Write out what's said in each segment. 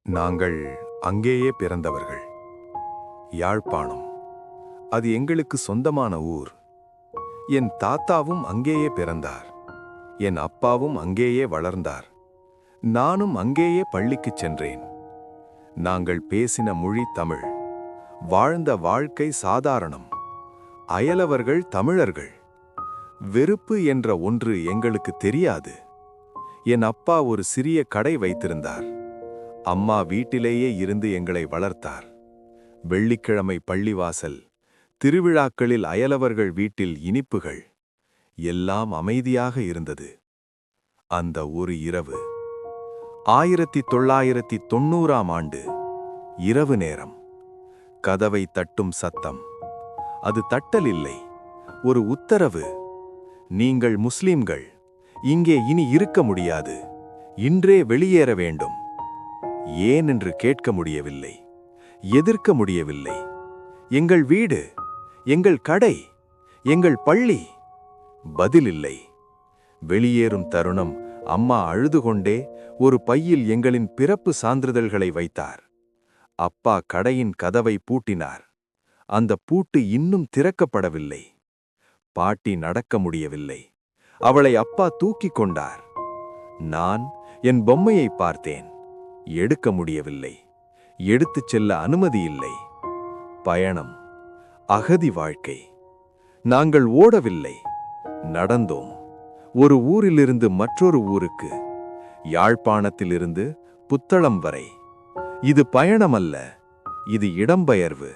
நாங்கள் அங்கேயே பிறந்தவர்கள். யாழ்ப்பாணம் அது எங்களுக்கு சொந்தமான ஊர். என் தாத்தாவும் அங்கேயே பிறந்தார். என் அப்பாவும் அங்கேயே வளர்ந்தார். நானும் அங்கேயே பள்ளிக்குச் சென்றேன். நாங்கள் பேசின மொழி தமிழ். வாழ்ந்த வாழ்க்கை சாதாரணம். அயலவர்கள் தமிழர்கள். வெறுப்பு என்ற ஒன்று எங்களுக்கு தெரியாது. என் அப்பா ஒரு சிறிய கடை வைத்திருந்தார். அம்மா வீட்டிலேயே இருந்து எங்களை வளர்த்தார். வெள்ளிக்கிழமை பள்ளிவாசல், திருவிழாக்களில் அயலவர்கள் வீட்டில் இனிப்புகள், எல்லாம் அமைதியாக இருந்தது. அந்த ஒரு இரவு 1990ஆம் ஆண்டு இரவு நேரம். கதவை தட்டும் சத்தம். அது தட்டல் இல்லை, ஒரு உத்தரவு. நீங்கள் முஸ்லிம்கள் இங்கே இனி இருக்க முடியாது. இன்றே வெளியேற வேண்டும். ஏன் என்று கேட்க முடியவில்லை. எதிர்க்க முடியவில்லை. எங்கள் வீடு, எங்கள் கடை, எங்கள் பள்ளி. பதில் இல்லை. வெளியேறும் தருணம் அம்மா அழுதுகொண்டே ஒரு பையில் எங்களின் பிறப்பு சான்றிதழ்களை வைத்தார். அப்பா கடையின் கதவை பூட்டினார். அந்த பூட்டு இன்னும் திறக்கப்படவில்லை. பாட்டி நடக்க முடியவில்லை. அவளை அப்பா தூக்கிக் கொண்டார். நான் என் பொம்மையை பார்த்தேன். எடுக்க முடியவில்லை. எடுத்துச் செல்ல அனுமதி இல்லை. பயணம், அகதி வாழ்க்கை. நாங்கள் ஓடவில்லை, நடந்தோம். ஒரு ஊரிலிருந்து மற்றொரு ஊருக்கு, யாழ்ப்பாணத்திலிருந்து புத்தளம் வரை. இது பயணமல்ல, இது இடம்பெயர்வு.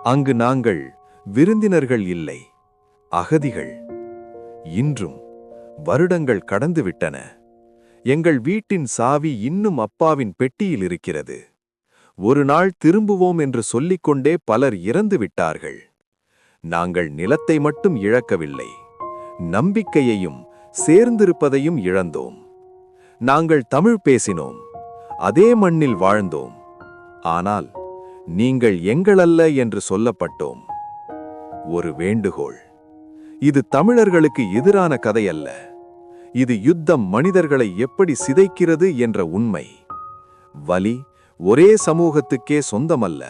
அங்கு நாங்கள் விருந்தினர்கள் இல்லை, அகதிகள். இன்றும் வருடங்கள் கடந்துவிட்டன. எங்கள் வீட்டின் சாவி இன்னும் அப்பாவின் பெட்டியில் இருக்கிறது. ஒரு நாள் திரும்புவோம் என்று சொல்லிக்கொண்டே பலர் இறந்து விட்டார்கள். நாங்கள் நிலத்தை மட்டும் இழக்கவில்லை, நம்பிக்கையையும் சேர்ந்திருப்பதையும் இழந்தோம். நாங்கள் தமிழ் பேசினோம், அதே மண்ணில் வாழ்ந்தோம். ஆனால் நீங்கள் எங்களல்ல என்று சொல்லப்பட்டோம். ஒரு வேண்டுகோள். இது தமிழர்களுக்கு எதிரான கதையல்ல. இது யுத்தம் மனிதர்களை எப்படி சிதைக்கிறது என்ற உண்மை. வலி ஒரே சமூகத்துக்கே சொந்தமல்ல.